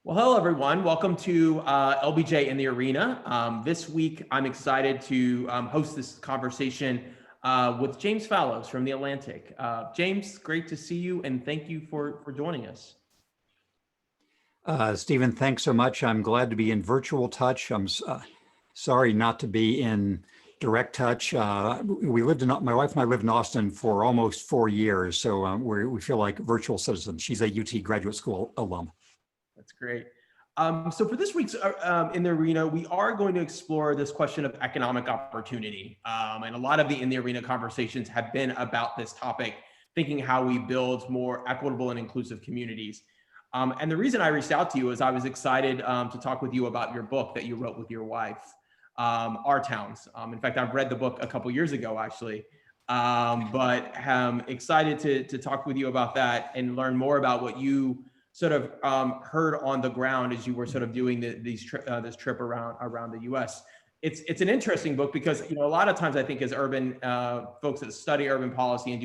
Well, hello, everyone. Welcome to LBJ in the Arena. This week, I'm excited to host this conversation with James Fallows from The Atlantic. James, great to see you, and thank you for joining us. Stephen, thanks so much. I'm glad to be in virtual touch. I'm sorry not to be in direct touch. My wife and I lived in Austin for almost 4 years, so we feel like virtual citizens. She's a UT graduate school alum. That's great. So for this week's In the Arena, we are going to explore this question of economic opportunity. And a lot of the In the Arena conversations have been about this topic, thinking how we build more equitable and inclusive communities. And the reason I reached out to you is I was excited to talk with you about your book that you wrote with your wife, Our Towns. In fact, I've read the book a couple years ago, actually, but I'm excited to talk with you about that and learn more about what you sort of heard on the ground as you were sort of doing this trip around the U.S. It's an interesting book because a lot of times I think as urban folks that study urban policy and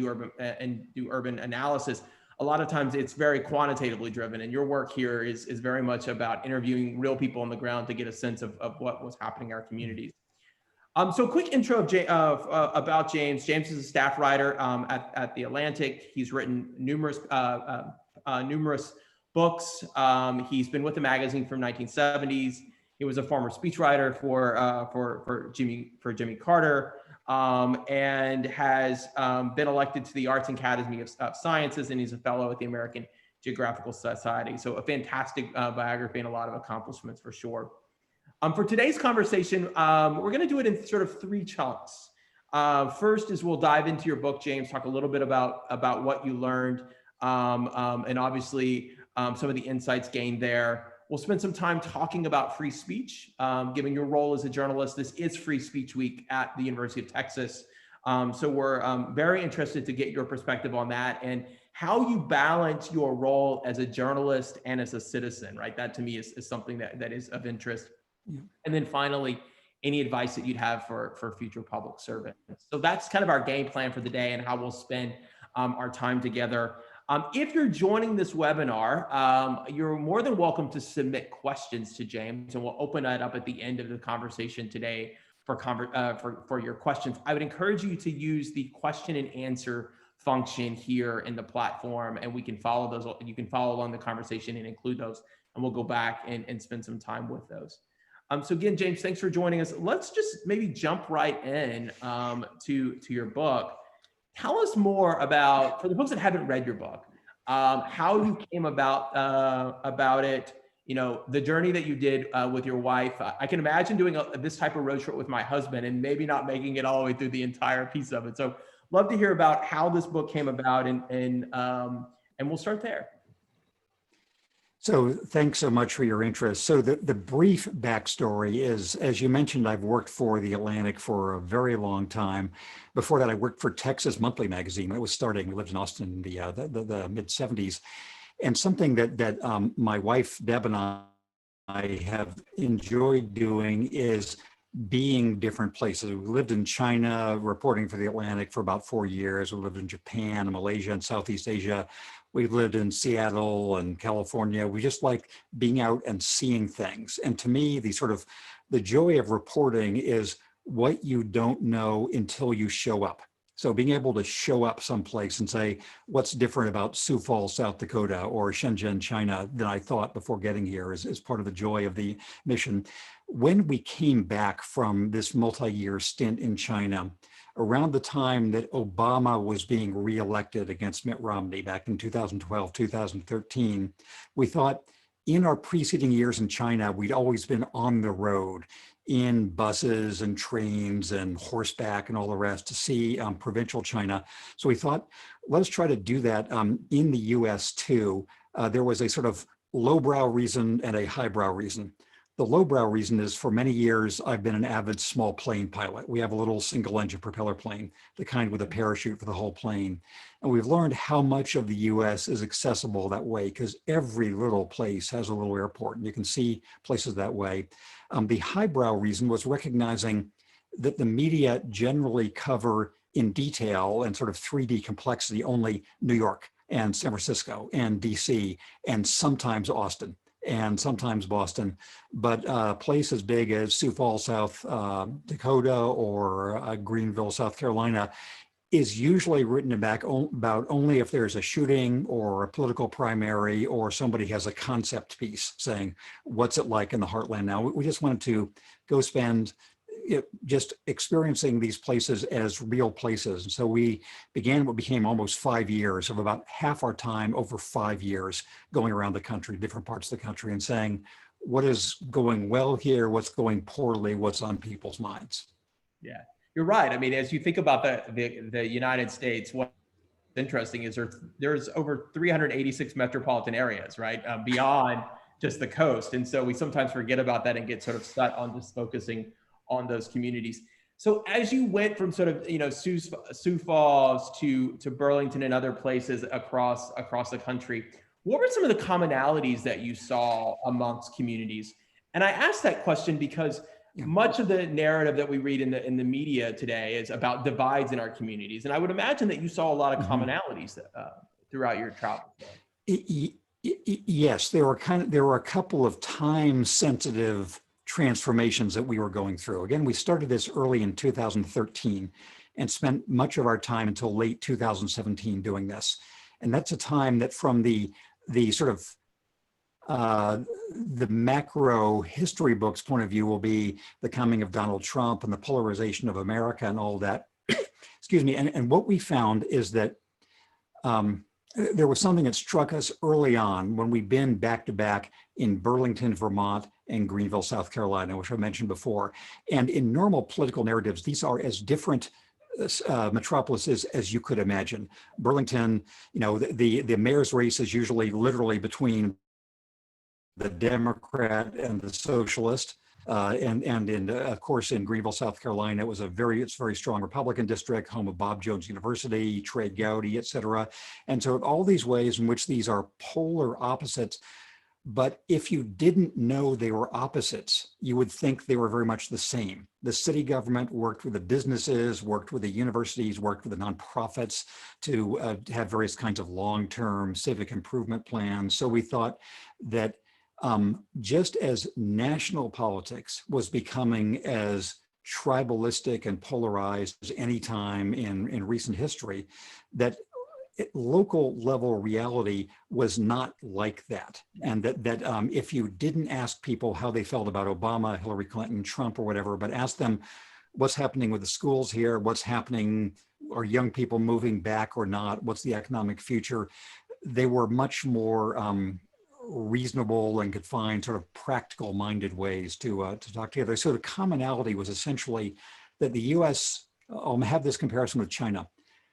do urban analysis, a lot of times it's very quantitatively driven, and your work here is very much about interviewing real people on the ground to get a sense of what was happening in our communities. So quick intro about James. James is a staff writer at The Atlantic. He's written numerous books. He's been with the magazine from 1970s. He was a former speechwriter for Jimmy Carter, and has been elected to the Arts Academy of Sciences, and he's a fellow at the American Geographical Society. So a fantastic biography and a lot of accomplishments for sure. For today's conversation, we're going to do it in sort of 3 chunks. First is we'll dive into your book, James, talk a little bit about what you learned, and obviously some of the insights gained there. We'll spend some time talking about free speech, given your role as a journalist. This is Free Speech Week at the University of Texas. So we're very interested to get your perspective on that and how you balance your role as a journalist and as a citizen, right? That to me is something that is of interest. Yeah. And then finally, any advice that you'd have for future public servants. So that's kind of our game plan for the day and how we'll spend our time together. If you're joining this webinar, you're more than welcome to submit questions to James, and we'll open that up at the end of the conversation today for your questions. I would encourage you to use the question and answer function here in the platform, and we can follow those. You can follow along the conversation and include those, and we'll go back and spend some time with those. So again, James, thanks for joining us. Let's just maybe jump right in to your book. Tell us more about, for the folks that haven't read your book, how you came about it, the journey that you did with your wife. I can imagine doing this type of road trip with my husband and maybe not making it all the way through the entire piece of it. So love to hear about how this book came about, and we'll start there. So thanks so much for your interest. So the brief backstory is, as you mentioned, I've worked for The Atlantic for a very long time. Before that, I worked for Texas Monthly Magazine when it was starting. We lived in Austin in the mid-'70s. And something that my wife, Deb, and I have enjoyed doing is being different places. We lived in China, reporting for The Atlantic for about 4 years. We lived in Japan, Malaysia, and Southeast Asia. We've lived in Seattle and California. We just like being out and seeing things. And to me, the joy of reporting is what you don't know until you show up. So being able to show up someplace and say, what's different about Sioux Falls, South Dakota, or Shenzhen, China, than I thought before getting here is part of the joy of the mission. When we came back from this multi-year stint in China, around the time that Obama was being reelected against Mitt Romney back in 2012, 2013, we thought in our preceding years in China, we'd always been on the road in buses and trains and horseback and all the rest to see provincial China. So we thought, let's try to do that in the US too. There was a sort of lowbrow reason and a highbrow reason. The lowbrow reason is for many years, I've been an avid small plane pilot. We have a little single engine propeller plane, the kind with a parachute for the whole plane. And we've learned how much of the US is accessible that way because every little place has a little airport and you can see places that way. The highbrow reason was recognizing that the media generally cover in detail and sort of 3D complexity only New York and San Francisco and DC and sometimes Austin. and sometimes Boston, but a place as big as Sioux Falls, South Dakota, or Greenville, South Carolina, is usually written about only if there's a shooting or a political primary or somebody has a concept piece saying, what's it like in the heartland now? We just wanted to go spend just experiencing these places as real places. And so we began what became almost 5 years of about half our time over 5 years going around the country, different parts of the country, and saying, what is going well here? What's going poorly? What's on people's minds? Yeah, you're right. I mean, as you think about the United States, what's interesting is there's over 386 metropolitan areas, right? Beyond just the coast. And so we sometimes forget about that and get sort of stuck on just focusing on those communities. So as you went from sort of, Sioux Falls to Burlington and other places across the country, what were some of the commonalities that you saw amongst communities? And I asked that question because much of the narrative that we read in the media today is about divides in our communities. And I would imagine that you saw a lot of commonalities throughout your travels. Yes, there were a couple of time-sensitive transformations that we were going through. Again, we started this early in 2013 and spent much of our time until late 2017 doing this. And that's a time that from the sort of the macro history books point of view will be the coming of Donald Trump and the polarization of America and all that. Excuse me. And what we found is that there was something that struck us early on when we'd been back to back in Burlington, Vermont, and Greenville, South Carolina, which I mentioned before. And in normal political narratives, these are as different metropolises as you could imagine. Burlington, the mayor's race is usually literally between the Democrat and the socialist. Of course, in Greenville, South Carolina, it's a very strong Republican district, home of Bob Jones University, Trey Gowdy, et cetera. And so all these ways in which these are polar opposites, but if you didn't know they were opposites, you would think they were very much the same. The city government worked with the businesses, worked with the universities, worked with the nonprofits to have various kinds of long-term civic improvement plans. So we thought that just as national politics was becoming as tribalistic and polarized as any time in recent history, that local level reality was not like that. And that if you didn't ask people how they felt about Obama, Hillary Clinton, Trump, or whatever, but ask them what's happening with the schools here, what's happening, are young people moving back or not, what's the economic future, they were much more reasonable and could find sort of practical minded ways to talk together. So the commonality was essentially that the US, I'll have this comparison with China.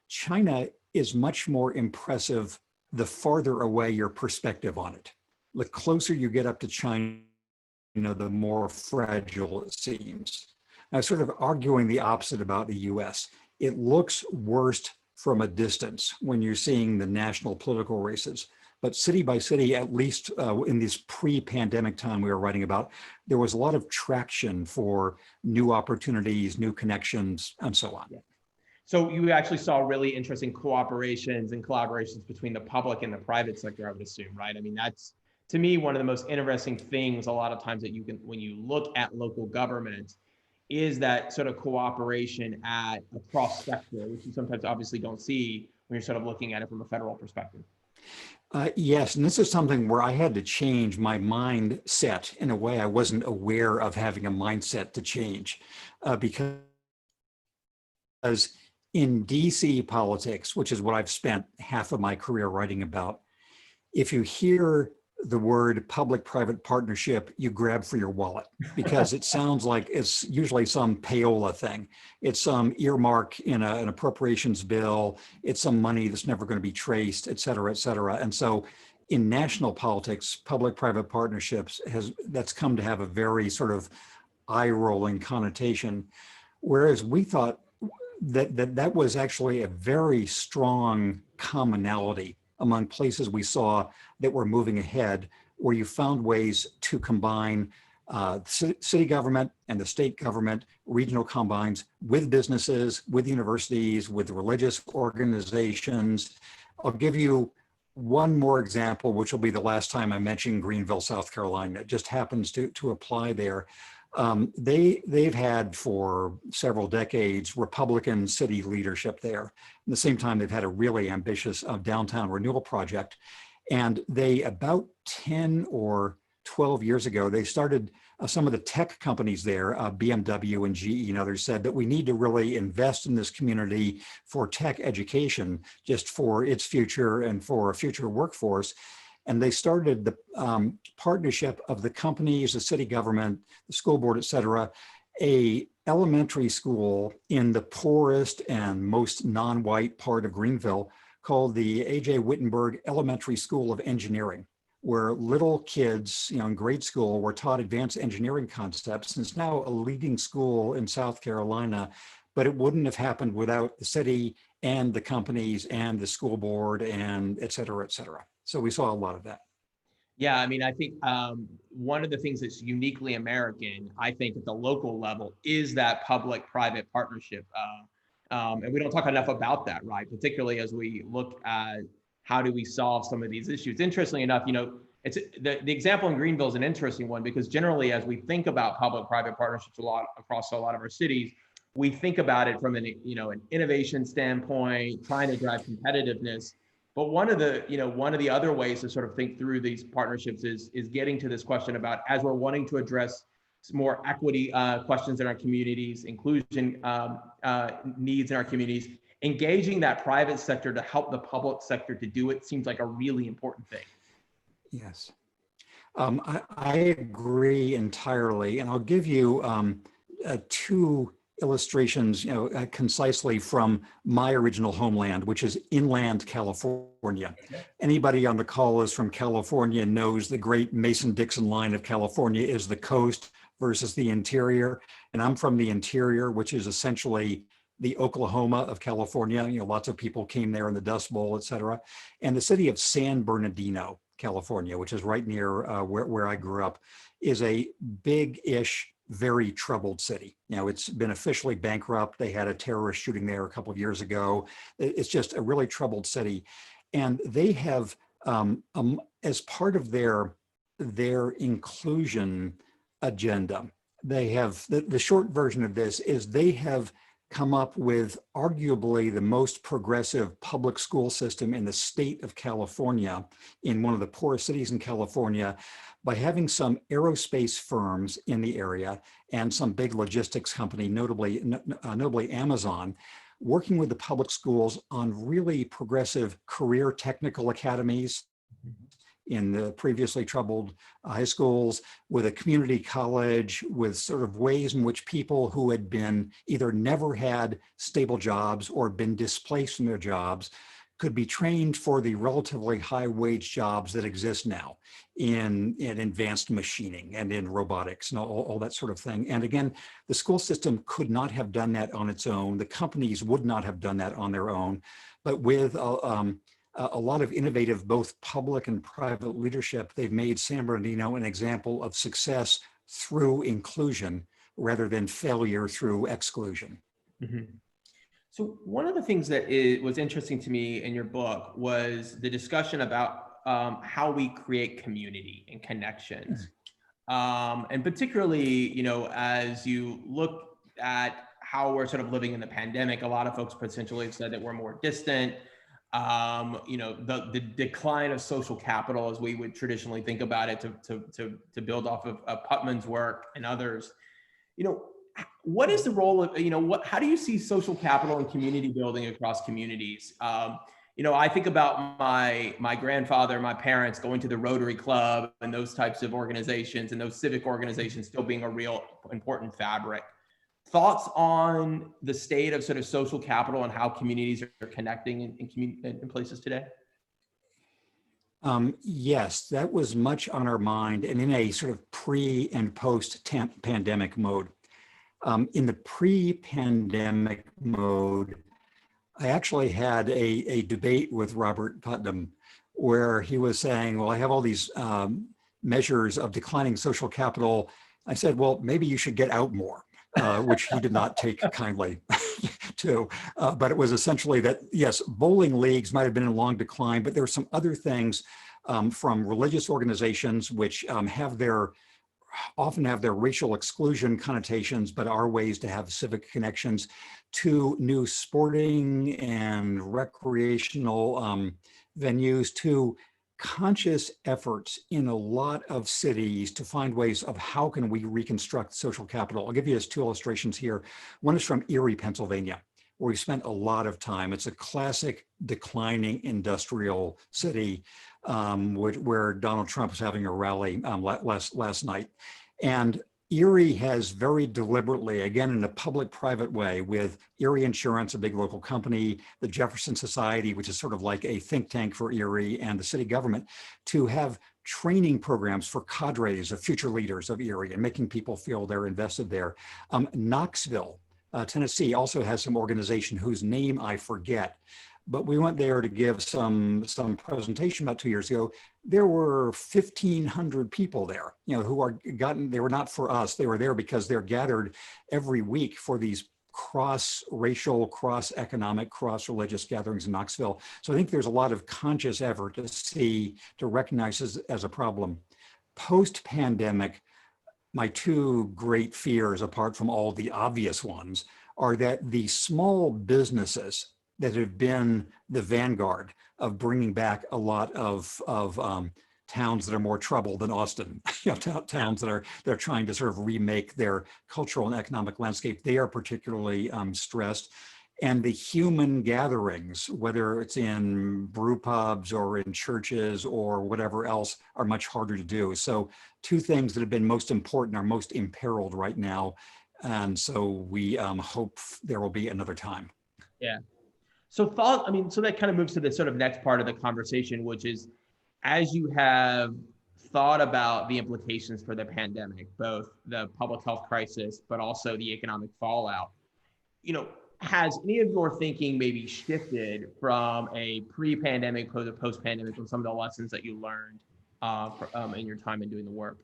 China is much more impressive the farther away your perspective on it. The closer you get up to China, the more fragile it seems. I was sort of arguing the opposite about the US. It looks worst from a distance when you're seeing the national political races. But city by city, at least in this pre-pandemic time we were writing about, there was a lot of traction for new opportunities, new connections, and so on. Yeah. So you actually saw really interesting cooperations and collaborations between the public and the private sector, I would assume, right? I mean, that's, to me, one of the most interesting things a lot of times that you can, when you look at local government, is that sort of cooperation at a cross sector, which you sometimes obviously don't see when you're sort of looking at it from a federal perspective. Yes, and this is something where I had to change my mindset in a way I wasn't aware of having a mindset to change, because in DC politics, which is what I've spent half of my career writing about, if you hear the word public-private partnership, you grab for your wallet because it sounds like it's usually some payola thing. It's some earmark in an appropriations bill. It's some money that's never going to be traced, et cetera, et cetera. And so in national politics, public-private partnerships that's come to have a very sort of eye-rolling connotation, whereas we thought that was actually a very strong commonality among places we saw that were moving ahead, where you found ways to combine city government and the state government, regional combines with businesses, with universities, with religious organizations. I'll give you one more example, which will be the last time I mention Greenville, South Carolina. It just happens to apply there. They've had for several decades Republican city leadership there. At the same time, they've had a really ambitious downtown renewal project. And they, about 10 or 12 years ago, they started some of the tech companies there, BMW and GE and others, said that we need to really invest in this community for tech education, just for its future and for a future workforce. And they started the partnership of the companies, the city government, the school board, et cetera, a elementary school in the poorest and most non-white part of Greenville called the A.J. Wittenberg Elementary School of Engineering, where little kids, in grade school were taught advanced engineering concepts. And it's now a leading school in South Carolina, but it wouldn't have happened without the city and the companies and the school board and et cetera, et cetera. So we saw a lot of that. Yeah, I mean, I think one of the things that's uniquely American, I think at the local level, is that public-private partnership. And we don't talk enough about that, right? Particularly as we look at how do we solve some of these issues. Interestingly enough, it's the example in Greenville is an interesting one, because generally, as we think about public-private partnerships across a lot of our cities, we think about it from an innovation standpoint, trying to drive competitiveness. But one of the other ways to sort of think through these partnerships is getting to this question about, as we're wanting to address more equity questions in our communities, inclusion needs in our communities, engaging that private sector to help the public sector to do it seems like a really important thing. Yes, I agree entirely. And I'll give you two illustrations, concisely from my original homeland, which is inland California. Anybody on the call is from California knows the great Mason-Dixon line of California is the coast versus the interior. And I'm from the interior, which is essentially the Oklahoma of California. Lots of people came there in the Dust Bowl, et cetera. And the city of San Bernardino, California, which is right near where I grew up, is a big-ish, very troubled city. It's been officially bankrupt. They had a terrorist shooting there a couple of years ago. It's just a really troubled city. And they have, as part of their inclusion agenda, they have, the short version of this is they have come up with arguably the most progressive public school system in the state of California, in one of the poorest cities in California, by having some aerospace firms in the area and some big logistics company, notably Amazon, working with the public schools on really progressive career technical academies in the previously troubled high schools, with a community college, with sort of ways in which people who had been either never had stable jobs or been displaced from their jobs could be trained for the relatively high wage jobs that exist now in advanced machining and in robotics and all that sort of thing. And again, the school system could not have done that on its own. The companies would not have done that on their own. But with a lot of innovative, both public and private leadership, they've made San Bernardino an example of success through inclusion rather than failure through exclusion. Mm-hmm. So one of the things that was interesting to me in your book was the discussion about how we create community and connections. And particularly, as you look at how we're sort of living in the pandemic, a lot of folks potentially have said that we're more distant. The decline of social capital, as we would traditionally think about it, to build off of Putnam's work and others. What is the role of, how do you see social capital and community building across communities? I think about my grandfather, my parents going to the Rotary Club and those types of organizations, and those civic organizations still being a real important fabric. Thoughts on the state of sort of social capital and how communities are connecting in places today? Yes, that was much on our mind, and in a sort of pre and post pandemic mode. In the pre-pandemic mode, I actually had a debate with Robert Putnam where he was saying, well, I have all these measures of declining social capital. I said, well, maybe you should get out more, which he did not take kindly too. But it was essentially that, yes, bowling leagues might have been in long decline, but there were some other things from religious organizations which often have their racial exclusion connotations, but are ways to have civic connections, to new sporting and recreational venues, to conscious efforts in a lot of cities to find ways of how can we reconstruct social capital. I'll give you just two illustrations here. One is from Erie, Pennsylvania, where we spent a lot of time. It's a classic declining industrial city where Donald Trump was having a rally last night. And Erie has very deliberately, again, in a public-private way, with Erie Insurance, a big local company, the Jefferson Society, which is sort of like a think tank for Erie, and the city government, to have training programs for cadres of future leaders of Erie and making people feel they're invested there. Knoxville, Tennessee, also has some organization whose name I forget, but we went there to give some presentation about 2 years ago. There were 1,500 people there, they were not for us. They were there because they're gathered every week for these cross-racial, cross-economic, cross-religious gatherings in Knoxville. So I think there's a lot of conscious effort to recognize as a problem. Post-pandemic, my two great fears, apart from all the obvious ones, are that the small businesses that have been the vanguard of bringing back a lot of towns that are more troubled than Austin, towns that are trying to sort of remake their cultural and economic landscape, they are particularly stressed. And the human gatherings, whether it's in brew pubs or in churches or whatever else, are much harder to do. So two things that have been most important are most imperiled right now. And so we hope there will be another time. Yeah. So so that kind of moves to the sort of next part of the conversation, which is, as you have thought about the implications for the pandemic, both the public health crisis, but also the economic fallout, has any of your thinking maybe shifted from a pre-pandemic to post-pandemic from some of the lessons that you learned in your time in doing the work?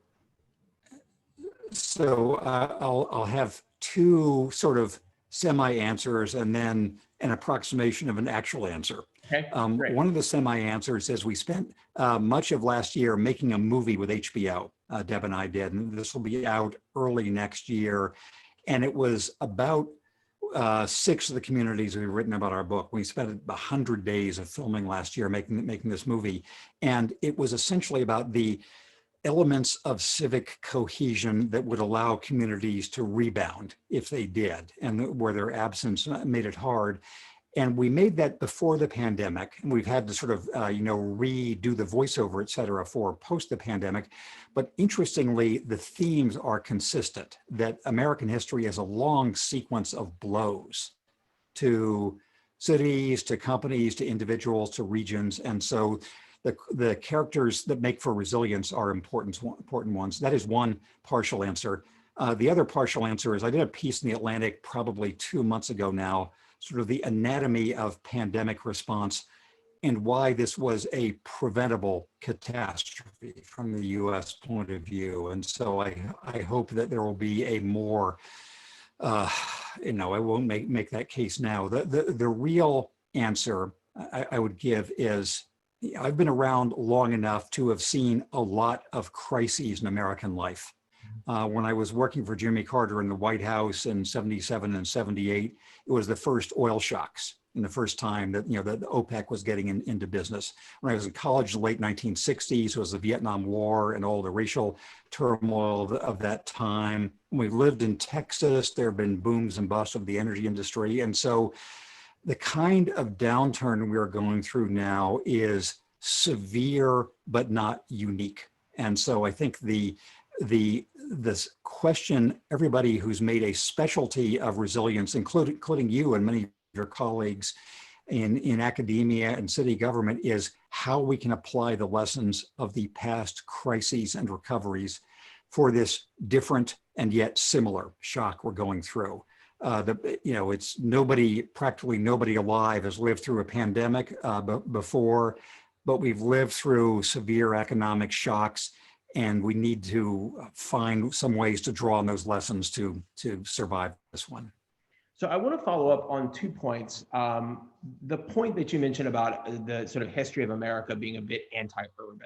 So I'll have two sort of semi-answers and then an approximation of an actual answer. Okay, one of the semi-answers is we spent much of last year making a movie with HBO, Deb and I did, and this will be out early next year. And it was about 6 of the communities we've written about our book. We spent 100 days of filming last year making this movie. And it was essentially about the elements of civic cohesion that would allow communities to rebound if they did, and where their absence made it hard. And we made that before the pandemic, and we've had to sort of, redo the voiceover, et cetera, for post the pandemic. But interestingly, the themes are consistent, that American history has a long sequence of blows to cities, to companies, to individuals, to regions. And so the characters that make for resilience are important ones. That is one partial answer. The other partial answer is I did a piece in the Atlantic probably 2 months ago now, sort of the anatomy of pandemic response and why this was a preventable catastrophe from the US point of view. And so I hope that there will be a more, I won't make that case now. The real answer I would give is, I've been around long enough to have seen a lot of crises in American life. When I was working for Jimmy Carter in the White House in 77 and 78, it was the first oil shocks and the first time that, that OPEC was getting into business. When I was in college in the late 1960s, it was the Vietnam War and all the racial turmoil of that time. When we lived in Texas, there have been booms and busts of the energy industry. And so the kind of downturn we're going through now is severe, but not unique. And so I think this question, everybody who's made a specialty of resilience, including you and many of your colleagues in academia and city government, is how we can apply the lessons of the past crises and recoveries for this different and yet similar shock we're going through. It's practically nobody alive has lived through a pandemic before, but we've lived through severe economic shocks, and we need to find some ways to draw on those lessons to survive this one. So I want to follow up on 2 points. The point that you mentioned about the sort of history of America being a bit anti-urban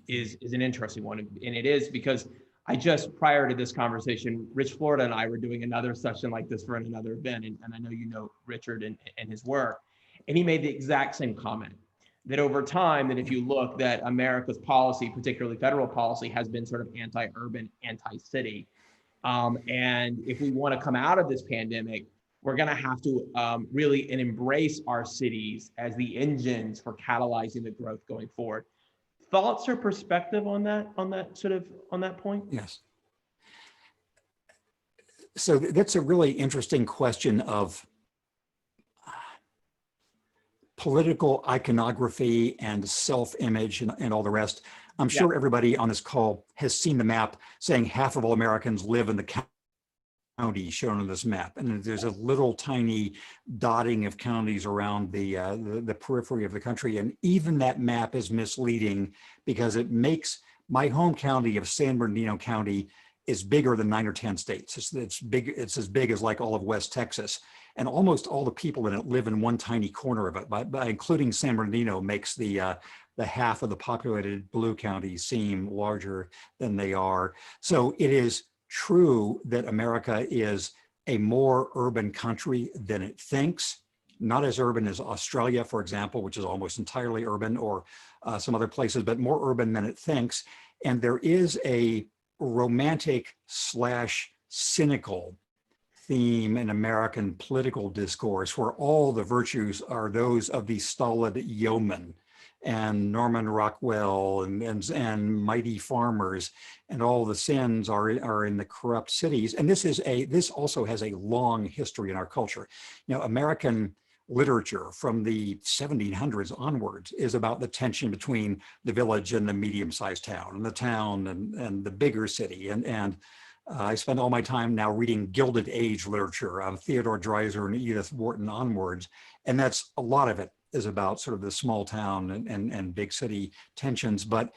is an interesting one, and it is because I just prior to this conversation, Rich Florida and I were doing another session like this for another event, and I know you know Richard and his work, and he made the exact same comment that over time, that if you look, that America's policy, particularly federal policy, has been sort of anti-urban, anti-city. And if we want to come out of this pandemic, we're going to have to really embrace our cities as the engines for catalyzing the growth going forward. Thoughts or perspective on that point? Yes. So that's a really interesting question of political iconography and self-image and all the rest. I'm sure everybody on this call has seen the map saying half of all Americans live in the county shown on this map, and there's a little tiny dotting of counties around the periphery of the country, and even that map is misleading because it makes my home county of San Bernardino County is bigger than 9 or 10 states. It's big. It's as big as like all of West Texas, and almost all the people in it live in one tiny corner of it. By including San Bernardino makes the half of the populated blue counties seem larger than they are. So it is true that America is a more urban country than it thinks. Not as urban as Australia, for example, which is almost entirely urban, or some other places, but more urban than it thinks. And there is a romantic / cynical theme in American political discourse where all the virtues are those of the stolid yeoman and Norman Rockwell and mighty farmers, and all the sins are in the corrupt cities. And this also has a long history in our culture. You know, American literature from the 1700s onwards is about the tension between the village and the medium-sized town, and the town and the bigger city. And I spend all my time now reading Gilded Age literature of Theodore Dreiser and Edith Wharton onwards, and that's a lot of it is about sort of the small town and big city tensions. But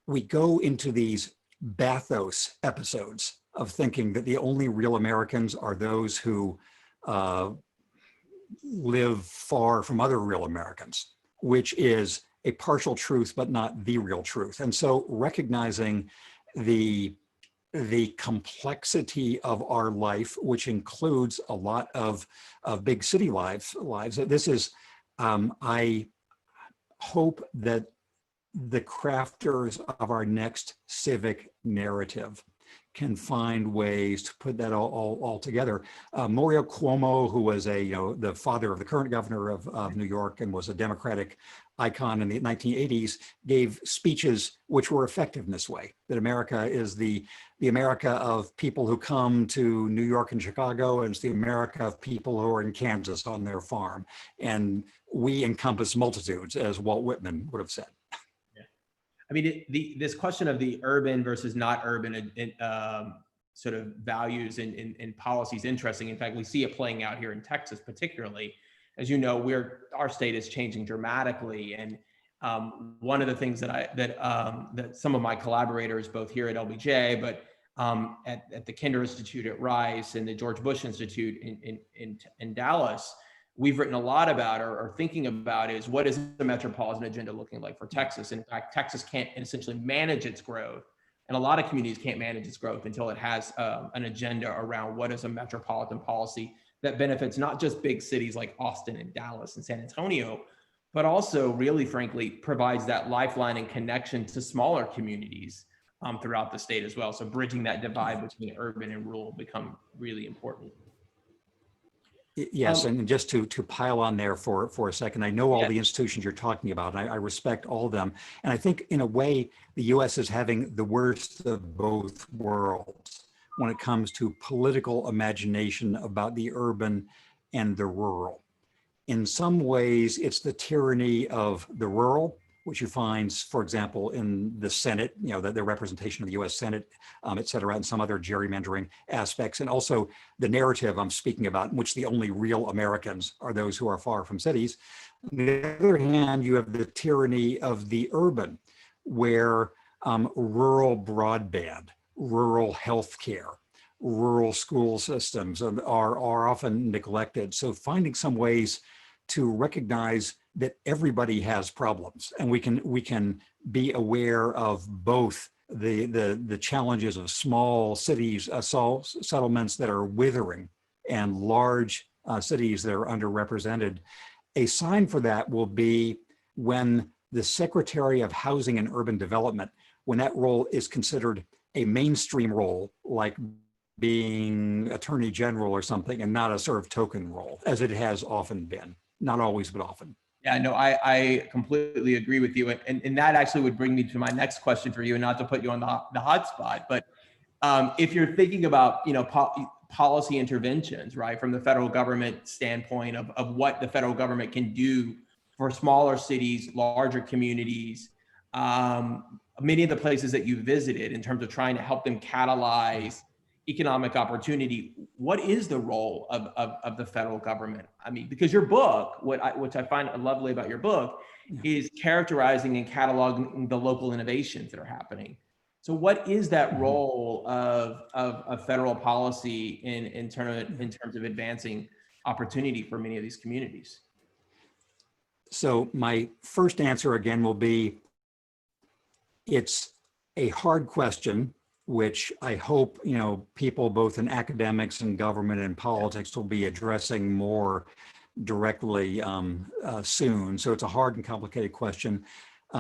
we go into these bathos episodes of thinking that the only real Americans are those who live far from other real Americans, which is a partial truth, but not the real truth. And so recognizing the complexity of our life, which includes a lot of big city lives, this is, I hope that the crafters of our next civic narrative can find ways to put that all together. Mario Cuomo, who was the father of the current governor of New York and was a Democratic icon in the 1980s, gave speeches which were effective in this way, that America is the America of people who come to New York and Chicago, and it's the America of people who are in Kansas on their farm. And we encompass multitudes, as Walt Whitman would have said. I mean, this question of the urban versus not urban sort of values and policies is interesting. In fact, we see it playing out here in Texas, particularly. As you know, our state is changing dramatically, and one of the things that some of my collaborators, both here at LBJ, but at the Kinder Institute at Rice and the George Bush Institute in Dallas, we've written a lot about or thinking about is what is the metropolitan agenda looking like for Texas? And in fact, Texas can't essentially manage its growth. And a lot of communities can't manage its growth until it has an agenda around what is a metropolitan policy that benefits not just big cities like Austin and Dallas and San Antonio, but also really, frankly, provides that lifeline and connection to smaller communities throughout the state as well. So bridging that divide between urban and rural become really important. Yes, and just to pile on there for a second, I know all the institutions you're talking about, and I respect all of them. And I think in a way, the US is having the worst of both worlds when it comes to political imagination about the urban and the rural. In some ways, it's the tyranny of the rural, which you find, for example, in the Senate, the representation of the US Senate, et cetera, and some other gerrymandering aspects. And also the narrative I'm speaking about, in which the only real Americans are those who are far from cities. On the other hand, you have the tyranny of the urban, where rural broadband, rural healthcare, rural school systems are often neglected. So finding some ways to recognize that everybody has problems, and we can be aware of both the challenges of small cities, settlements that are withering, and large cities that are underrepresented. A sign for that will be when the Secretary of Housing and Urban Development, when that role is considered a mainstream role, like being Attorney General or something, and not a sort of token role, as it has often been. Not always, but often. Yeah, no, I completely agree with you. And that actually would bring me to my next question for you, and not to put you on the hot spot, but if you're thinking about, policy interventions, right, from the federal government standpoint of what the federal government can do for smaller cities, larger communities, many of the places that you visited in terms of trying to help them catalyze economic opportunity, what is the role of the federal government? I mean, because your book, which I find lovely about your book, is characterizing and cataloging the local innovations that are happening. So what is that role of federal policy in terms of advancing opportunity for many of these communities? So my first answer again will be, it's a hard question, which I hope, people both in academics and government and politics will be addressing more directly soon. So it's a hard and complicated question.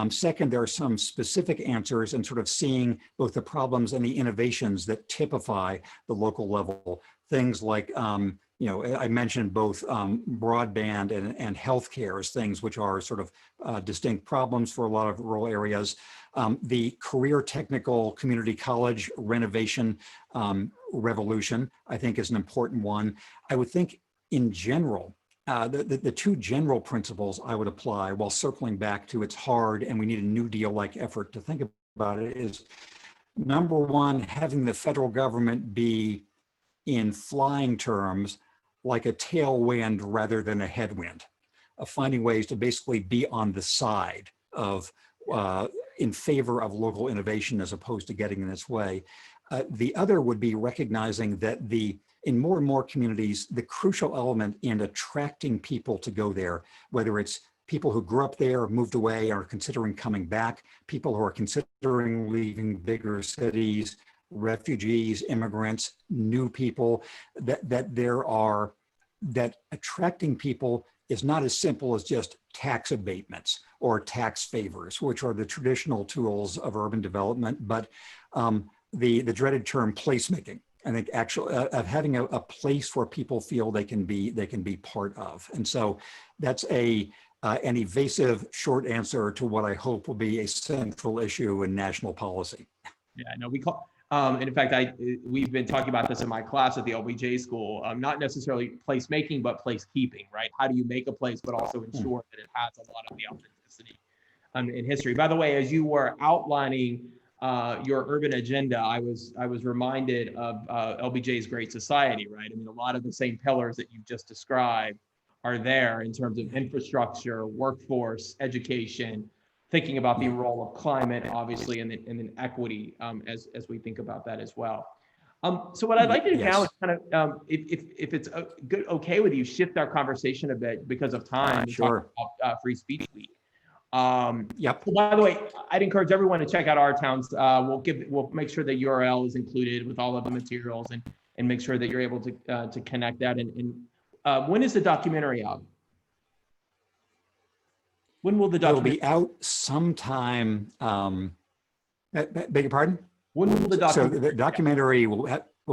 Second, there are some specific answers and sort of seeing both the problems and the innovations that typify the local level. Things like, I mentioned both broadband and healthcare as things which are sort of distinct problems for a lot of rural areas. The career technical community college renovation revolution, I think, is an important one. I would think in general, the two general principles I would apply, while circling back to it's hard and we need a New Deal-like effort to think about it, is number one, having the federal government be, in flying terms, like a tailwind rather than a headwind, of finding ways to basically be on the side of in favor of local innovation as opposed to getting in its way. The other would be recognizing that in more and more communities, the crucial element in attracting people to go there, whether it's people who grew up there, moved away, are considering coming back, people who are considering leaving bigger cities, refugees, immigrants, new people, that attracting people is not as simple as just tax abatements or tax favors, which are the traditional tools of urban development, but the dreaded term placemaking. I think actually of having a place where people feel they can be part of. And so that's an evasive short answer to what I hope will be a central issue in national policy. Yeah, no, we call, and in fact, we've been talking about this in my class at the LBJ school, not necessarily placemaking, but placekeeping, right? How do you make a place, but also ensure that it has a lot of the authenticity in history? By the way, as you were outlining your urban agenda, I was reminded of LBJ's Great Society, right? I mean, a lot of the same pillars that you've just described are there in terms of infrastructure, workforce, education, thinking about the role of climate, obviously, and then equity as we think about that as well. So what I'd like to do now is kind of, if it's okay with you, shift our conversation a bit because of time. Sure. Talk about Free Speech Week. Yep. So by the way, I'd encourage everyone to check out Our Towns. We'll make sure the URL is included with all of the materials and make sure that you're able to connect that. And when is the documentary out? When will the documentary? It'll be out sometime. Beg your pardon? When will the documentary? So the documentary will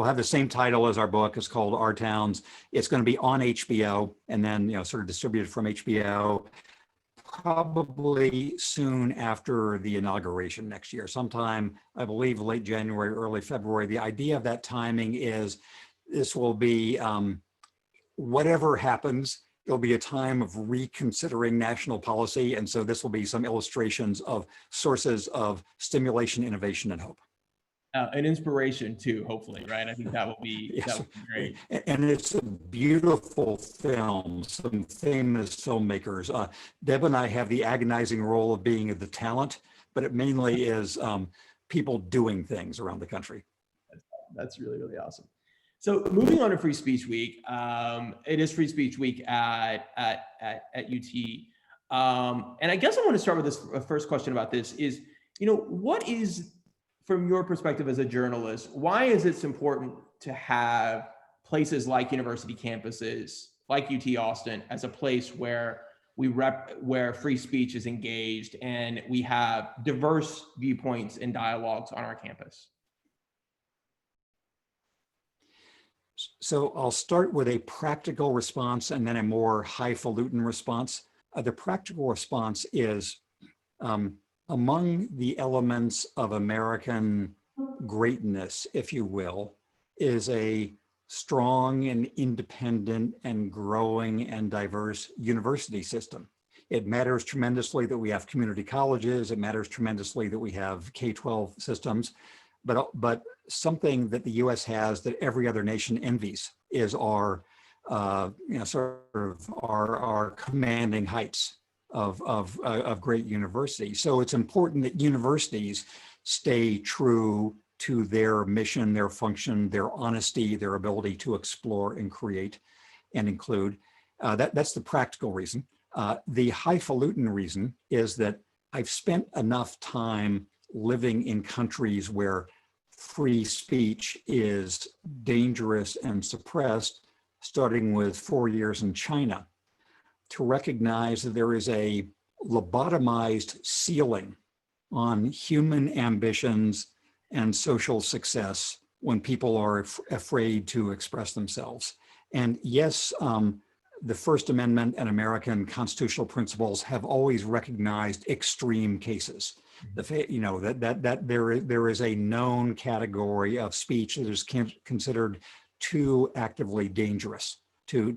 have the same title as our book. It's called Our Towns. It's going to be on HBO and then sort of distributed from HBO. Probably soon after the inauguration next year, sometime, I believe, late January, early February. The idea of that timing is this will be, whatever happens, it'll be a time of reconsidering national policy. And so this will be some illustrations of sources of stimulation, innovation, and hope. An inspiration too, hopefully, right? I think that will be, yes. that would be great. And it's a beautiful film, some famous filmmakers. Deb and I have the agonizing role of being the talent, but it mainly is people doing things around the country. That's really, really awesome. So moving on to Free Speech Week, it is Free Speech Week at UT. And I guess I want to start with this first question about this is, what is, from your perspective as a journalist, why is it important to have places like university campuses, like UT Austin, as a place where where free speech is engaged and we have diverse viewpoints and dialogues on our campus? So I'll start with a practical response and then a more highfalutin response. The practical response is among the elements of American greatness, if you will, is a strong and independent and growing and diverse university system. It matters tremendously that we have community colleges. It matters tremendously that we have K-12 systems. But something that the U.S. has that every other nation envies is our, sort of our commanding heights of great universities. So it's important that universities stay true to their mission, their function, their honesty, their ability to explore and create and include. That's the practical reason. The highfalutin reason is that I've spent enough time living in countries where free speech is dangerous and suppressed, starting with 4 years in China, to recognize that there is a lobotomized ceiling on human ambitions and social success when people are afraid to express themselves. And yes, the First Amendment and American constitutional principles have always recognized extreme cases. That there is a known category of speech that is considered too actively dangerous to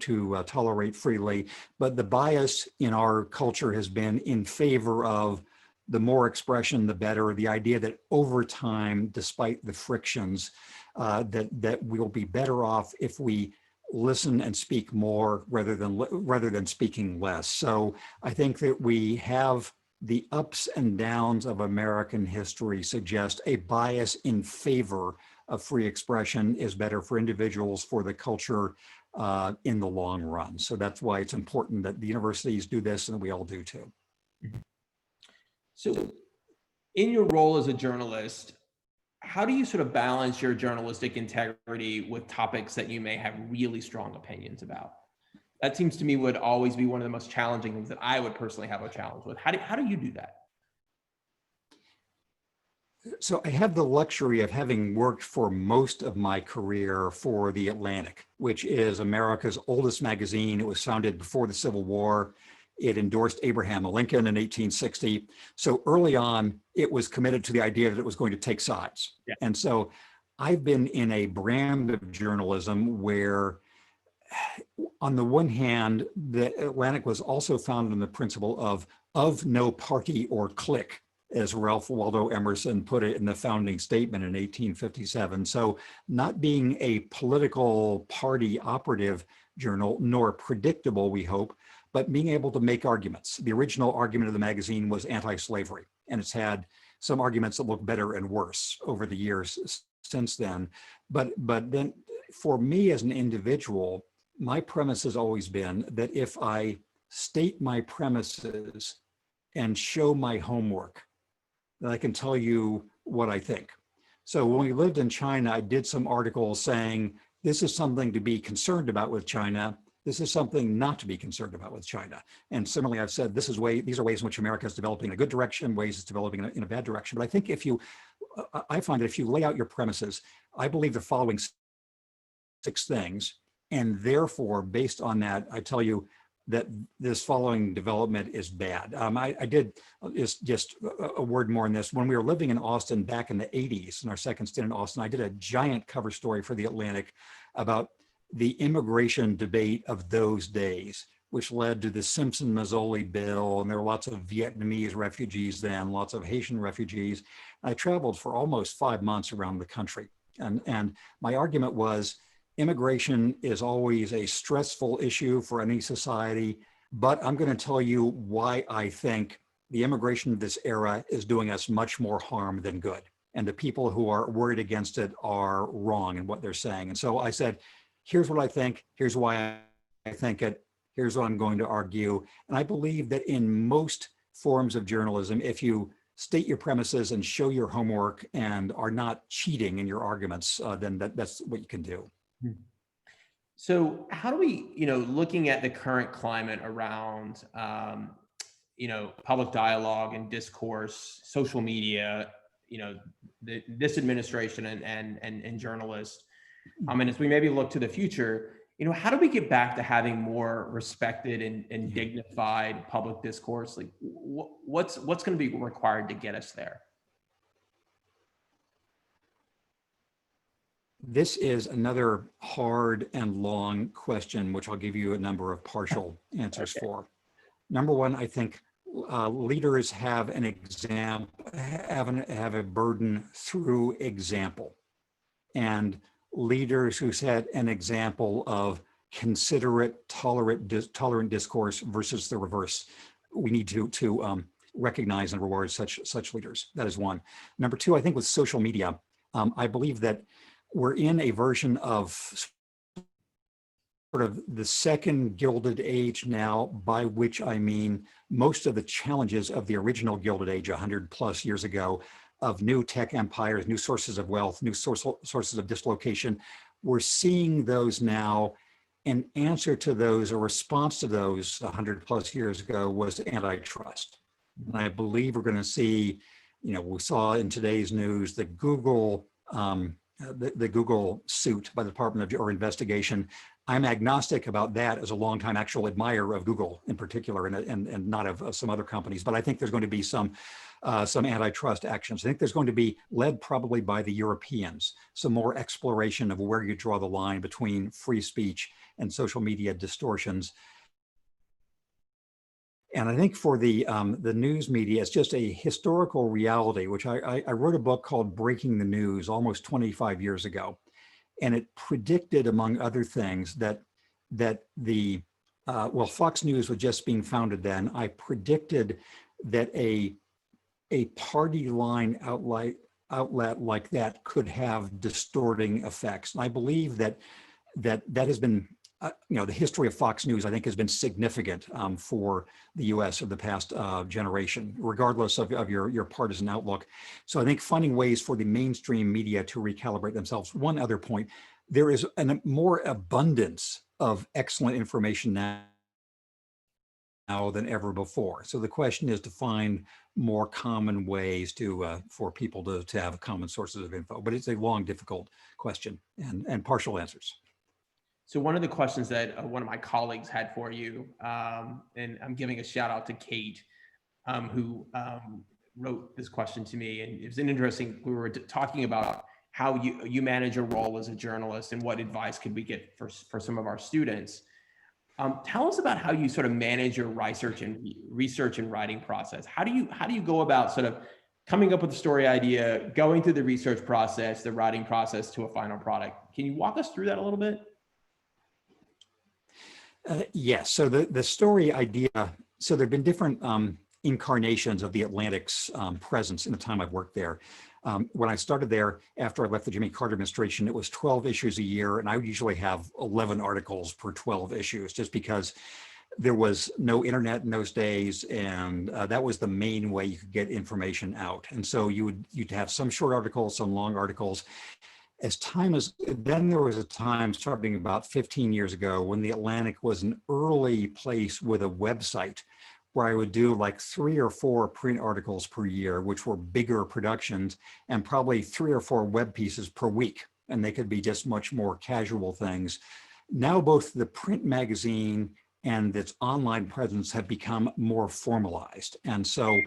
tolerate freely. But the bias in our culture has been in favor of the more expression, the better. The idea that over time, despite the frictions, that we'll be better off if we listen and speak more rather than speaking less. So I think that we have the ups and downs of American history suggest a bias in favor of free expression is better for individuals, for the culture in the long run. So that's why it's important that the universities do this and we all do too. So in your role as a journalist, how do you sort of balance your journalistic integrity with topics that you may have really strong opinions about? That seems to me would always be one of the most challenging things that I would personally have a challenge with. How do you do that? So I have the luxury of having worked for most of my career for The Atlantic, which is America's oldest magazine. It was founded before the Civil War. It endorsed Abraham Lincoln in 1860. So early on, it was committed to the idea that it was going to take sides. Yeah. And so I've been in a brand of journalism where, on the one hand, The Atlantic was also founded on the principle of no party or clique, as Ralph Waldo Emerson put it in the founding statement in 1857. So not being a political party operative journal, nor predictable, we hope, but being able to make arguments. The original argument of the magazine was anti-slavery, and it's had some arguments that look better and worse over the years since then. But then for me as an individual, my premise has always been that if I state my premises and show my homework, then I can tell you what I think. So when we lived in China, I did some articles saying, this is something to be concerned about with China. This is something not to be concerned about with China. And similarly, I've said these are ways in which America is developing in a good direction, ways it's developing in a bad direction. But I think I find that if you lay out your premises, I believe the following 6 things. And therefore, based on that, I tell you that this following development is bad. I did just a word more on this. When we were living in Austin back in the 80s, in our second stint in Austin, I did a giant cover story for The Atlantic about the immigration debate of those days, which led to the Simpson-Mazzoli bill. And there were lots of Vietnamese refugees then, lots of Haitian refugees. I traveled for almost 5 months around the country. And my argument was, immigration is always a stressful issue for any society, but I'm going to tell you why I think the immigration of this era is doing us much more harm than good. and the people who are worried against it are wrong in what they're saying. And so I said, here's what I think, here's why I think it, here's what I'm going to argue. And I believe that in most forms of journalism, if you state your premises and show your homework and are not cheating in your arguments, then that's what you can do. So how do we, looking at the current climate around, public dialogue and discourse, social media, this administration and journalists, and as we maybe look to the future, how do we get back to having more respected and dignified public discourse? Like what's going to be required to get us there? This is another hard and long question, which I'll give you a number of partial answers for. Number one, I think leaders have an example, have a burden through example, and leaders who set an example of considerate, tolerant discourse versus the reverse. We need to recognize and reward such leaders. That is one. Number two, I think with social media, I believe that we're in a version of sort of the second Gilded Age now, by which I mean most of the challenges of the original Gilded Age 100 plus years ago, of new tech empires, new sources of wealth, new sources of dislocation. We're seeing those now. An answer to those, a response to those 100 plus years ago was antitrust. And I believe we're going to see, we saw in today's news the Google, the Google suit by the Department of or investigation. I'm agnostic about that as a longtime actual admirer of Google in particular, and not of some other companies. But I think there's going to be some antitrust actions. I think there's going to be, led probably by the Europeans, some more exploration of where you draw the line between free speech and social media distortions. And I think for the news media, it's just a historical reality, which I wrote a book called Breaking the News almost 25 years ago. And it predicted, among other things, that the, Fox News was just being founded then. I predicted that a party line outlet like that could have distorting effects. And I believe that has been, the history of Fox News, I think, has been significant for the U.S. of the past generation, regardless of your partisan outlook. So I think finding ways for the mainstream media to recalibrate themselves. One other point, there is a more abundance of excellent information now than ever before. So the question is to find more common ways for people to have common sources of info. But it's a long, difficult question and partial answers. So one of the questions that one of my colleagues had for you, and I'm giving a shout out to Kate, who wrote this question to me, and it was interesting. We were talking about how you manage your role as a journalist and what advice could we get for some of our students. Tell us about how you sort of manage your research and writing process. How do you go about sort of coming up with a story idea, going through the research process, the writing process to a final product? Can you walk us through that a little bit? Yes. So the story idea, so there've been different incarnations of the Atlantic's presence in the time I've worked there. When I started there, after I left the Jimmy Carter administration, it was 12 issues a year, and I would usually have 11 articles per 12 issues, just because there was no internet in those days, and that was the main way you could get information out. And so you'd have some short articles, some long articles. Then there was a time starting about 15 years ago when the Atlantic was an early place with a website where I would do like 3 or 4 print articles per year, which were bigger productions, and probably 3 or 4 web pieces per week. And they could be just much more casual things. Now both the print magazine and its online presence have become more formalized. And so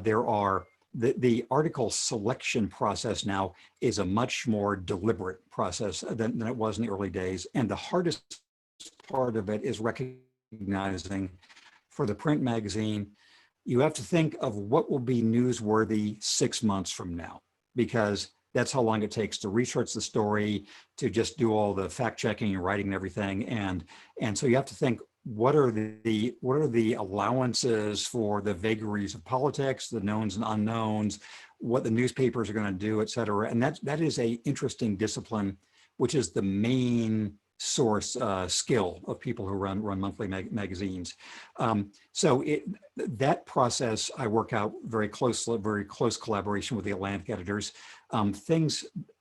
there are the article selection process now is a much more deliberate process than it was in the early days. And the hardest part of it is recognizing, for the print magazine, you have to think of what will be newsworthy 6 months from now, because that's how long it takes to research the story, to just do all the fact checking and writing and everything. And so you have to think, what are the allowances for the vagaries of politics, the knowns and unknowns? what the newspapers are going to do, et cetera. And that is a interesting discipline, which is the main source skill of people who run monthly magazines. So that process I work out very close collaboration with the Atlantic editors.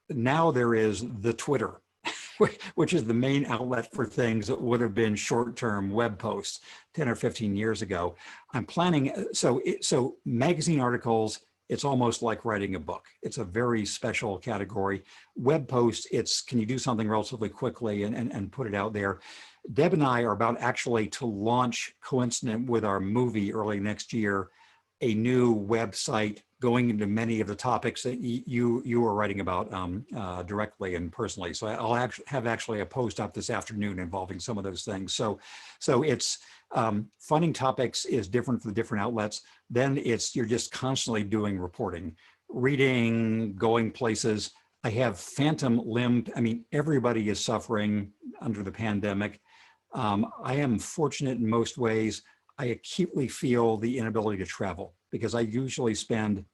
Now there is the Twitter, which is the main outlet for things that would have been short-term web posts 10 or 15 years ago. I'm planning, so magazine articles, it's almost like writing a book. It's a very special category. Web posts, it's can you do something relatively quickly and put it out there. Deb and I are about actually to launch, coincident with our movie early next year, a new website going into many of the topics that you were writing about directly and personally. So I'll have actually a post up this afternoon involving some of those things. So it's funding topics is different for the different outlets. Then you're just constantly doing reporting, reading, going places. I have phantom limb. I mean, everybody is suffering under the pandemic. I am fortunate in most ways. I acutely feel the inability to travel because I usually spend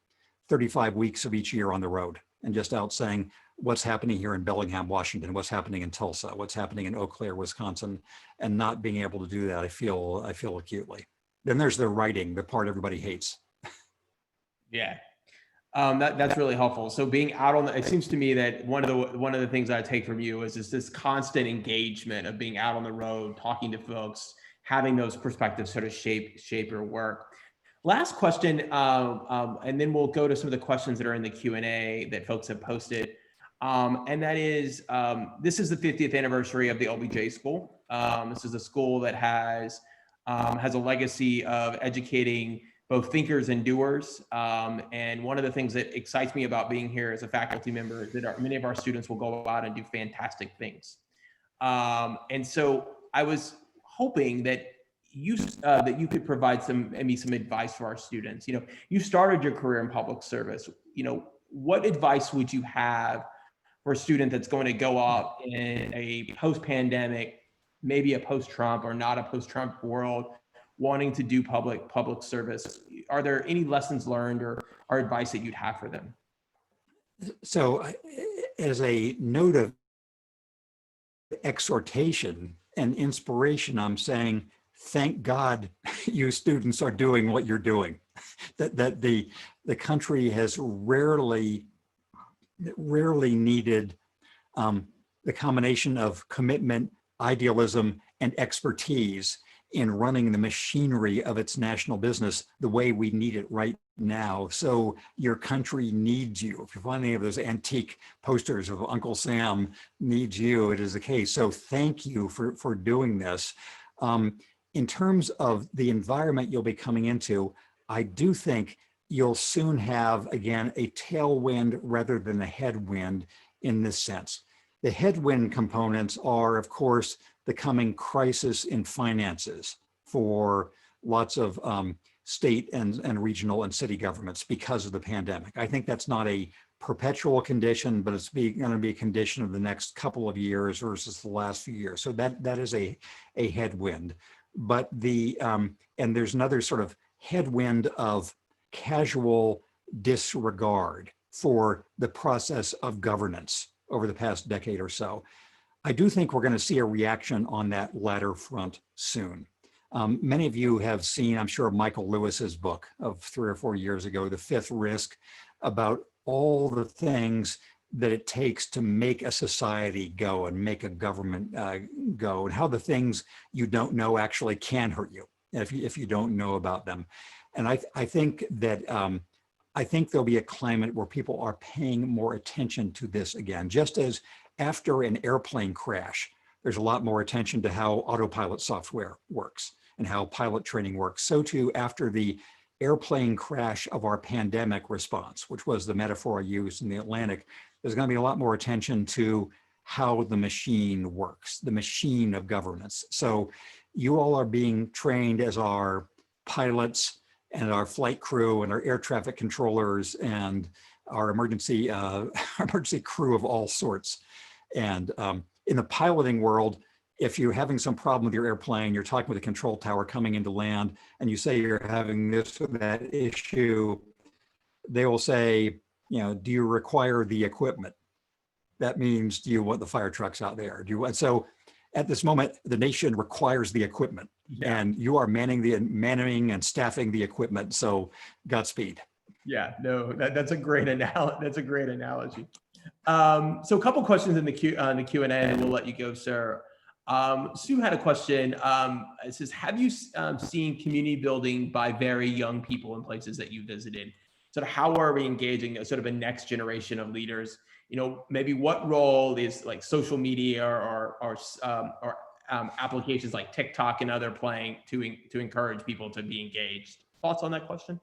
35 weeks of each year on the road and just out saying what's happening here in Bellingham, Washington, what's happening in Tulsa, what's happening in Eau Claire, Wisconsin, and not being able to do that, I feel acutely. Then there's the writing, the part everybody hates. Yeah. That's really helpful. So being out on it seems to me that one of the things I take from you is this constant engagement of being out on the road, talking to folks, having those perspectives sort of shape your work. Last question, and then we'll go to some of the questions that are in the Q&A that folks have posted. And that is, this is the 50th anniversary of the LBJ School. This is a school that has a legacy of educating both thinkers and doers. And one of the things that excites me about being here as a faculty member is that many of our students will go out and do fantastic things. And so I was hoping that you could provide some advice for our students. You started your career in public service. What advice would you have for a student that's going to go up in a post-pandemic, maybe a post-Trump or not a post-Trump world, wanting to do public service? Are there any lessons learned or advice that you'd have for them? So as a note of exhortation and inspiration, I'm saying, thank God you students are doing what you're doing. that the country has rarely needed the combination of commitment, idealism, and expertise in running the machinery of its national business the way we need it right now. So your country needs you. If you find any of those antique posters of Uncle Sam needs you, it is the case. So thank you for doing this. In terms of the environment you'll be coming into, I do think you'll soon have, again, a tailwind rather than a headwind in this sense. The headwind components are, of course, the coming crisis in finances for lots of state and regional and city governments because of the pandemic. I think that's not a perpetual condition, but it's going to be a condition of the next couple of years versus the last few years. So that is a headwind. But and there's another sort of headwind of casual disregard for the process of governance over the past decade or so. I do think we're going to see a reaction on that latter front soon. Many of you have seen, I'm sure, Michael Lewis's book of 3 or 4 years ago, The Fifth Risk, about all the things that it takes to make a society go and make a government go, and how the things you don't know actually can hurt you if you don't know about them. And I think that I think there'll be a climate where people are paying more attention to this again, just as after an airplane crash, there's a lot more attention to how autopilot software works and how pilot training works. So too, after the airplane crash of our pandemic response, which was the metaphor I used in the Atlantic, there's going to be a lot more attention to how the machine works, the machine of governance. So you all are being trained as our pilots and our flight crew and our air traffic controllers and our emergency crew of all sorts. And in the piloting world, if you're having some problem with your airplane, you're talking with a control tower coming into land, and you say you're having this or that issue, they will say, do you require the equipment? That means, do you want the fire trucks out there? Do you want, so at this moment, the nation requires the equipment, and you are manning and staffing the equipment. So Godspeed. Yeah, no, that's a great analogy. That's a great analogy. So a couple questions in the Q&A, and we'll let you go, sir. Sue had a question. It says, have you seen community building by very young people in places that you visited? Sort of how are we engaging sort of a next generation of leaders? Maybe what role is like social media or applications like TikTok and other playing to encourage people to be engaged? Thoughts on that question?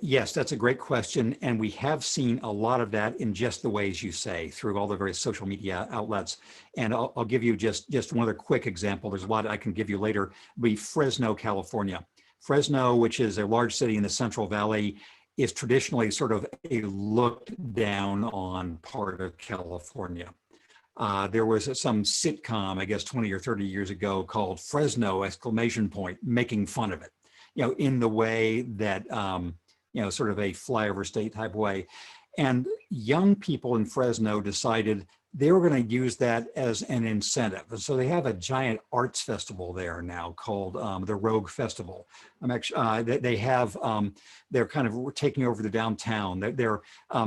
Yes, that's a great question. And we have seen a lot of that in just the ways you say, through all the various social media outlets. And I'll give you just one other quick example. There's a lot I can give you later. Fresno, California. Fresno, which is a large city in the Central Valley, is traditionally sort of a looked down on part of California. There was some sitcom, I guess 20 or 30 years ago, called Fresno ! Making fun of it, in the way that, sort of a flyover state type way. And young people in Fresno decided they were going to use that as an incentive. And so they have a giant arts festival there now called the Rogue Festival. They have, they're kind of taking over the downtown.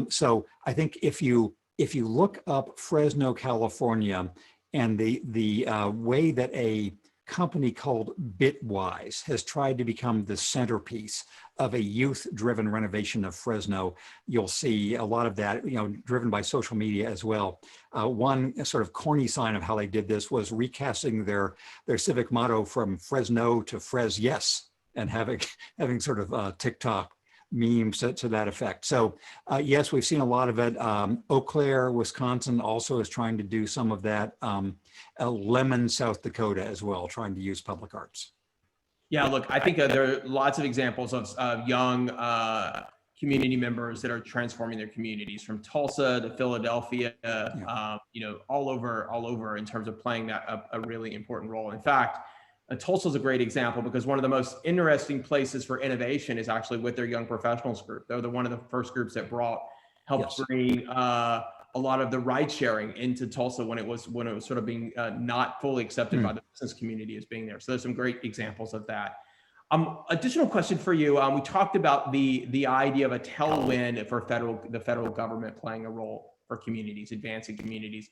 So I think if you look up Fresno, California, and the way that a company called Bitwise has tried to become the centerpiece of a youth-driven renovation of Fresno, you'll see a lot of that, driven by social media as well. One sort of corny sign of how they did this was recasting their civic motto from Fresno to Fres Yes, and having sort of TikTok memes to that effect. So yes, we've seen a lot of it. Eau Claire, Wisconsin also is trying to do some of that. Lemon, South Dakota as well, trying to use public arts. Yeah, look, I think there are lots of examples of young community members that are transforming their communities, from Tulsa to Philadelphia, all over in terms of playing a really important role. In fact, Tulsa is a great example because one of the most interesting places for innovation is actually with their young professionals group. They're one of the first groups that helped bring a lot of the ride sharing into Tulsa when it was sort of being not fully accepted by the business community as being there. So there's some great examples of that. Additional question for you. We talked about the idea of a tailwind for the federal government playing a role for communities, advancing communities.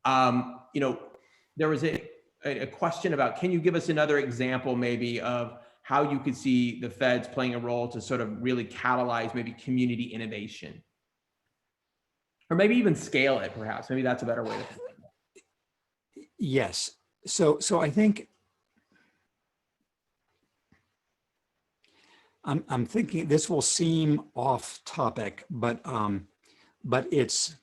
There was a question about, can you give us another example maybe of how you could see the feds playing a role to sort of really catalyze maybe community innovation? Or maybe even scale it, perhaps. Maybe that's a better way to think of it. Yes. So I think I'm thinking this will seem off topic, but it's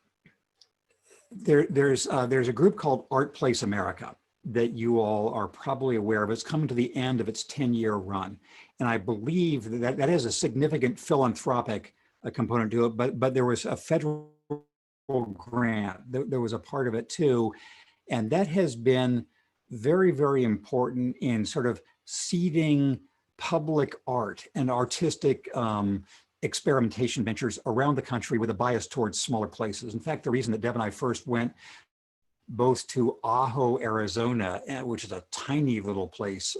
there's a group called Art Place America that you all are probably aware of. It's coming to the end of its 10-year run, and I believe that has a significant philanthropic component to it. But there was a federal grant. There was a part of it too, and that has been very, very important in sort of seeding public art and artistic experimentation ventures around the country with a bias towards smaller places. In fact, the reason that Deb and I first went both to Ajo, Arizona, which is a tiny little place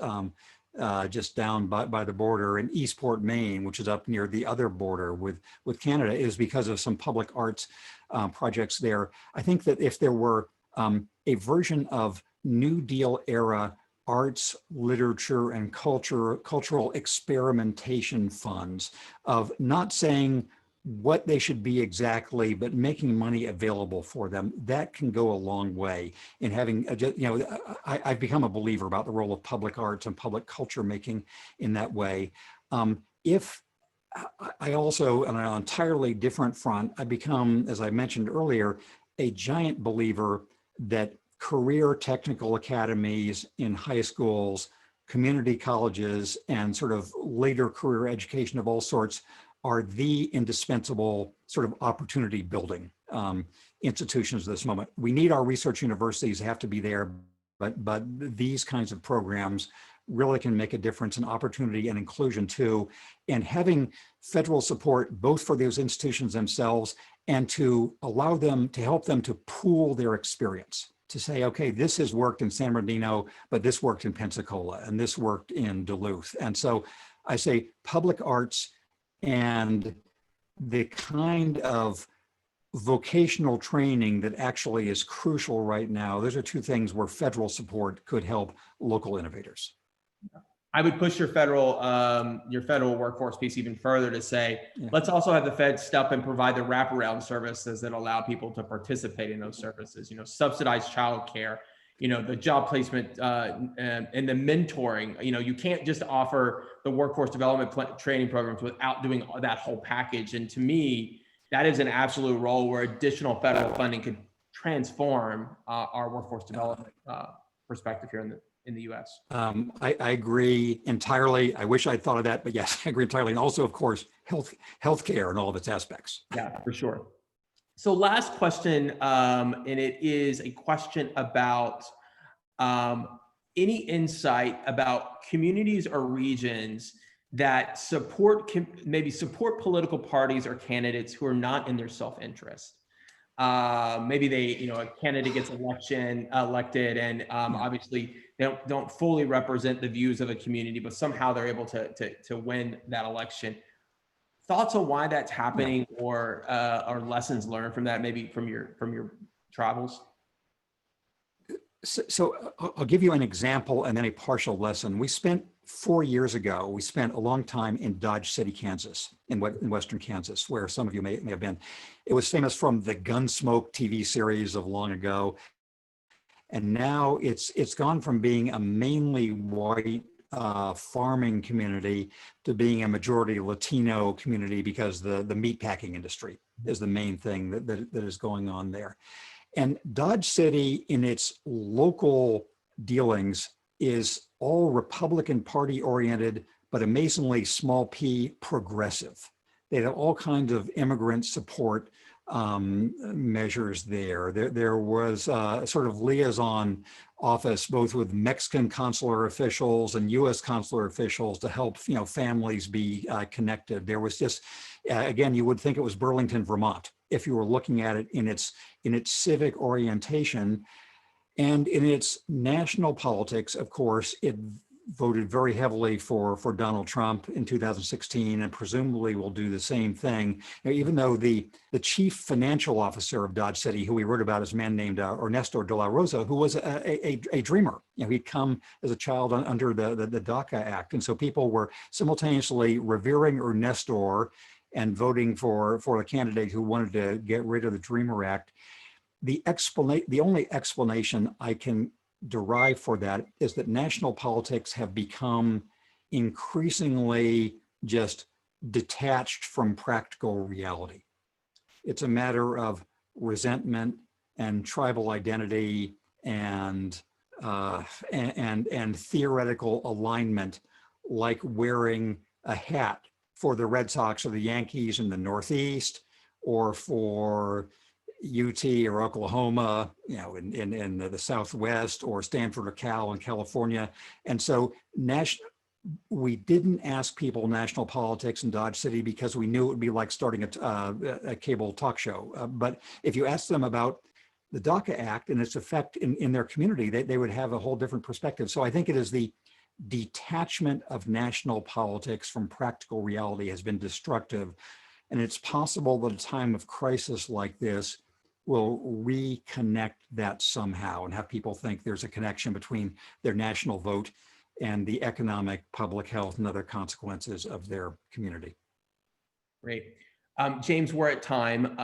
just down by the border, and Eastport, Maine, which is up near the other border with Canada, is because of some public arts projects there. I think that if there were a version of New Deal era arts, literature, and cultural experimentation funds, of not saying what they should be exactly, but making money available for them, that can go a long way in having, I've become a believer about the role of public arts and public culture making in that way. If I also, on an entirely different front, I become, as I mentioned earlier, a giant believer that career technical academies in high schools, community colleges, and sort of later career education of all sorts are the indispensable sort of opportunity building institutions at this moment. We need our research universities, have to be there, but these kinds of programs really can make a difference in opportunity and inclusion too. And having federal support both for those institutions themselves and to allow them, to help them to pool their experience, to say, okay, this has worked in San Bernardino, but this worked in Pensacola and this worked in Duluth. And so I say public arts and the kind of vocational training that actually is crucial right now. Those are two things where federal support could help local innovators. I would push your federal workforce piece even further to say, let's also have the Fed step and provide the wraparound services that allow people to participate in those services. Subsidized childcare, the job placement and the mentoring. You can't just offer the workforce development training programs without doing that whole package. And to me, that is an absolute role where additional federal funding could transform our workforce development perspective here in the U.S. I agree entirely. I wish I'd thought of that, but yes, I agree entirely. And also, of course, healthcare and all of its aspects. Yeah, for sure. So last question, and it is a question about any insight about communities or regions that maybe support political parties or candidates who are not in their self-interest. Maybe a candidate gets elected and obviously they don't fully represent the views of a community, but somehow they're able to win that election. Thoughts on why that's happening, or lessons learned from that, maybe from your travels? So I'll give you an example and then a partial lesson. 4 years ago, we spent a long time in Dodge City, Kansas, in western Kansas, where some of you may have been. It was famous from the Gunsmoke TV series of long ago. And now it's gone from being a mainly white farming community to being a majority Latino community, because the meatpacking industry is the main thing that is going on there. And Dodge City, in its local dealings, is all Republican Party oriented, but amazingly small p progressive. They have all kinds of immigrant support measures there. There was a sort of liaison office, both with Mexican consular officials and U.S. consular officials, to help families be connected. There was just, again, you would think it was Burlington, Vermont, if you were looking at it in its civic orientation. And in its national politics, of course, it voted very heavily for Donald Trump in 2016, and presumably will do the same thing. Even though the chief financial officer of Dodge City, who we wrote about, is a man named Ernesto de la Rosa, who was a dreamer. He'd come as a child under the DACA Act. And so people were simultaneously revering Ernesto and voting for a candidate who wanted to get rid of the Dreamer Act. The only explanation I can derive for that is that national politics have become increasingly just detached from practical reality. It's a matter of resentment and tribal identity and theoretical alignment, like wearing a hat for the Red Sox or the Yankees in the Northeast, or for UT or Oklahoma, in the Southwest, or Stanford or Cal in California. And so we didn't ask people national politics in Dodge City because we knew it would be like starting a cable talk show. But if you ask them about the DACA Act and its effect in their community, they would have a whole different perspective. So I think it is the detachment of national politics from practical reality has been destructive. And it's possible that a time of crisis like this will reconnect that somehow and have people think there's a connection between their national vote and the economic, public health, and other consequences of their community. Great. James, we're at time.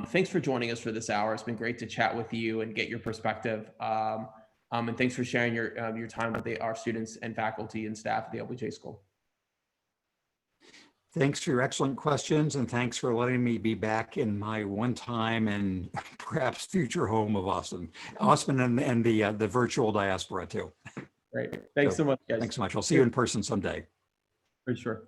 Thanks for joining us for this hour. It's been great to chat with you and get your perspective. And thanks for sharing your time with our students and faculty and staff at the LBJ School. Thanks for your excellent questions, and thanks for letting me be back in my one time and perhaps future home of Austin and the virtual diaspora too. Great. Thanks so much, guys. Thanks so much. I'll see you in person someday. For sure.